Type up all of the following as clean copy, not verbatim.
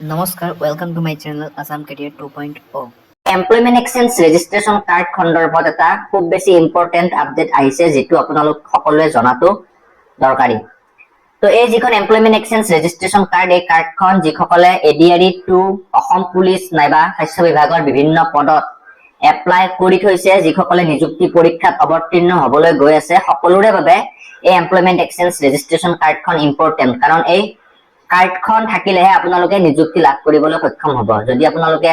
নমস্কাৰ, welcome to my channel Assam career 2.0। Employment exchange registration card সন্দৰ্ভত এটা খুব বেছি ইম্পৰ্টেণ্ট আপডেট আহিছে, যিটো আপোনালোক সকলোৱে জনাটো দৰকাৰী। তো এই যিখন এমপ্লয়মেন্ট এক্সচেঞ্জ ৰেজিষ্ট্ৰেশ্যন কাৰ্ড, এই কাৰ্ডখন যিসকলে এডিআৰই 2 অসম পুলিচ নাইবা স্বাস্থ্য বিভাগৰ বিভিন্ন পদত এপ্লাই কৰি থৈছে, যিসকলে নিযুক্তি পৰীক্ষাত অৱতীৰ্ণ হ'বলৈ গৈ আছে, সকলোৰে বাবে এই এমপ্লয়মেন্ট এক্সচেঞ্জ ৰেজিষ্ট্ৰেশ্যন কাৰ্ডখন ইম্পৰ্টেণ্ট। কাৰণ এই কাৰ্ডখন থাকিলেহে আপোনালোকে নিযুক্তি লাভ কৰিবলৈ সক্ষম হ'ব। যদি আপোনালোকে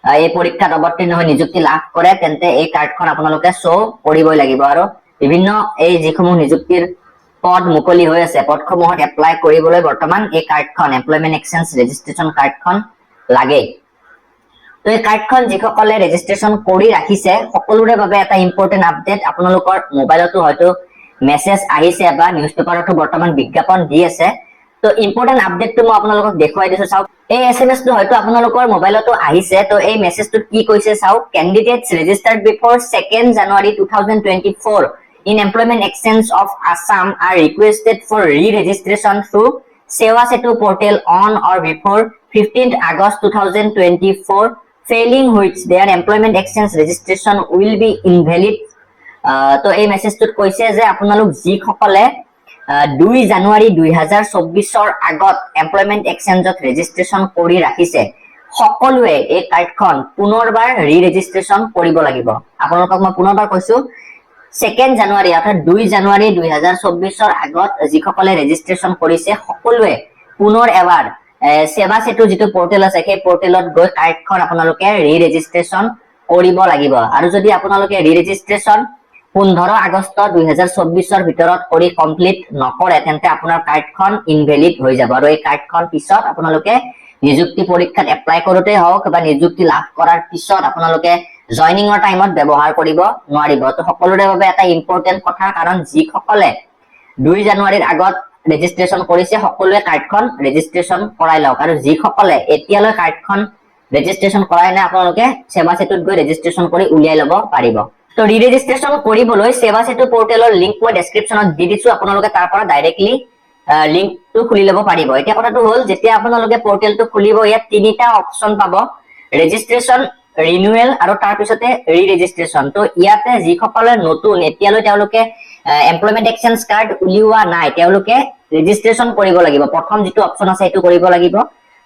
এই পৰীক্ষাত অৱতীৰ্ণ হৈ নিযুক্তি লাভ কৰে, তেন্তে এই কাৰ্ডখন আপোনালোকে শ্ব' কৰিবই লাগিব। আৰু বিভিন্ন এই যিসমূহ নিযুক্তিৰ পদ মুকলি হৈ আছে, পদসমূহত এপ্লাই কৰিবলৈ বৰ্তমান এই কাৰ্ডখন, এমপ্লয়মেন্ট এক্সচেঞ্জ ৰেজিষ্ট্ৰেশ্যন কাৰ্ডখন লাগে। তো এই কাৰ্ডখন যিসকলে ৰেজিষ্ট্ৰেশ্যন কৰি ৰাখিছে, সকলোৰে বাবে এটা ইম্পৰ্টেণ্ট আপডেট। আপোনালোকৰ মোবাইলতো হয়তো মেছেজ আহিছে বা নিউজ পেপাৰতো বৰ্তমান বিজ্ঞাপন দি আছে। তো ইম্পৰ্টেণ্ট আপডেটটো মই আপোনালোকক দেখুৱাই দিছো, চাওক। এই এছএমএছটো হয়তো আপোনালোকৰ মোবাইলতো আহিছে। তো এই মেছেজটোত কি কৈছে চাওক। Candidates registered before 2nd January 2024 in Employment Exchange of Assam are requested for re-registration through Sewa Setu portal on or before 15th August 2024, failing which their employment exchange registration will be invalid। তো এই মেছেজটোত কৈছে যে আপোনালোক যিসকলে 2 জানুৱাৰী 2024 আগত employment এক্সচেঞ্জত registration কৰি ৰাখিছে, সকলোৱে এই কাৰ্ডখন পুনৰবাৰ ৰি-ৰেজিষ্ট্ৰেশ্যন কৰিব লাগিব। আপোনালোকক মই পুনৰবাৰ কৈছো, 2nd January অৰ্থাৎ 2 জানুৱাৰী 2024 আগত যিসকলে ৰেজিষ্ট্ৰেশ্যন কৰিছে, সকলোৱে পুনৰ এবাৰ সেৱা সেতু যিটো পৰ্টেল আছে, সেই পৰ্টেলত গৈ কাৰ্ডখন আপোনালোকে ৰি-ৰেজিষ্ট্ৰেশ্যন কৰিব লাগিব। আৰু যদি আপোনালোকে ৰি-ৰেজিষ্ট্ৰেশ্যন 15 আগষ্ট 2024 ভিতৰত কৰি কমপ্লিট নকৰে, তেন্তে আপোনাৰ কাৰ্ডখন ইনভেলিড হৈ যাব। আৰু এই কাৰ্ডখন পিছত আপোনালোকে নিযুক্তি পৰীক্ষাত এপ্লাই কৰোঁতে হওক বা নিযুক্তি লাভ কৰাৰ পিছত আপোনালোকে জয়নিঙৰ টাইমত ব্যৱহাৰ কৰিব নোৱাৰিব। তো সকলোৰে বাবে এটা ইম্পৰ্টেণ্ট কথা, কাৰণ যিসকলে 2 জানুৱাৰীৰ আগত ৰেজিষ্ট্ৰেশ্যন কৰিছে, সকলোৱে কাৰ্ডখন ৰেজিষ্ট্ৰেশ্যন কৰাই লওক। আৰু যিসকলে এতিয়ালৈ কাৰ্ডখন ৰেজিষ্ট্ৰেশ্যন কৰাই নাই, আপোনালোকে সেৱা সেতুত গৈ ৰেজিষ্ট্ৰেশ্যন কৰি উলিয়াই ল'ব পাৰিব। তো ৰি-ৰেজিষ্ট্ৰেশ্যন কৰিবলৈ সেৱা সেতু পৰ্টেলৰ লিংক মই ডেছক্ৰিপশ্যনত দি দিছো, আপোনালোকে তাৰ পৰা ডাইৰেক্টলি লিংকটো খুলি ল'ব পাৰিব। এতিয়া কথাটো হ'ল, যেতিয়া আপোনালোকে পৰ্টেলটো খুলিব, ইয়াত তিনিটা অপশ্যন পাব: ৰেজিষ্ট্ৰেশ্যন, ৰিনিউৱেল আৰু তাৰ পিছতে ৰি-ৰেজিষ্ট্ৰেশ্যন। তো ইয়াতে যিসকলে নতুন, এতিয়ালৈ তেওঁলোকে এমপ্লয়মেন্ট এক্সচেঞ্জ কাৰ্ড উলিওৱা নাই, তেওঁলোকে ৰেজিষ্ট্ৰেশ্যন কৰিব লাগিব। প্ৰথম যিটো অপশ্যন আছে সেইটো কৰিব লাগিব।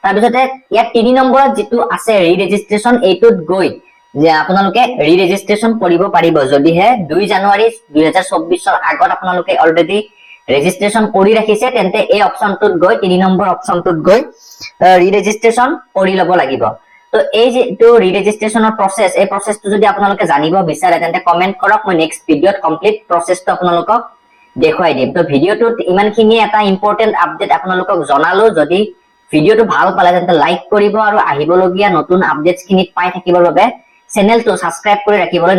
তাৰপিছতে ইয়াত 3 নম্বৰত যিটো আছে ৰি-ৰেজিষ্ট্ৰেশ্যন, এইটোত গৈ যে আপোনালোকে ৰি-ৰেজিষ্ট্ৰেশ্যন কৰিব পাৰিব, যদিহে 2 জানুৱাৰী 2024 আগত আপোনালোকে অলৰেডি ৰেজিষ্ট্ৰেশ্যন কৰি ৰাখিছে, তেন্তে এই অপশ্যনটোত গৈ 3 নম্বৰ অপশ্যনটোত গৈ ৰি-ৰেজিষ্ট্ৰেশ্যন কৰি ল'ব লাগিব। তো এই যিটো ৰি-ৰেজিষ্ট্ৰেশ্যনৰ প্ৰচেছ, এই প্ৰচেছটো যদি আপোনালোকে জানিব বিচাৰে, তেন্তে কমেণ্ট কৰক, মই নেক্সট ভিডিঅ'ত কমপ্লিট প্ৰচেছটো আপোনালোকক দেখুৱাই দিম। তো ভিডিঅ'টোত ইমানখিনি এটা ইম্পৰ্টেণ্ট আপডেট আপোনালোকক জনালো। যদি ভিডিঅ'টো ভাল পালে, তেন্তে লাইক কৰিব আৰু আহিবলগীয়া নতুন আপডেটছখিনি পাই থাকিবৰ বাবে চেনেলটো ছাবস্ক্ৰাইব কৰি ৰাখিবলৈ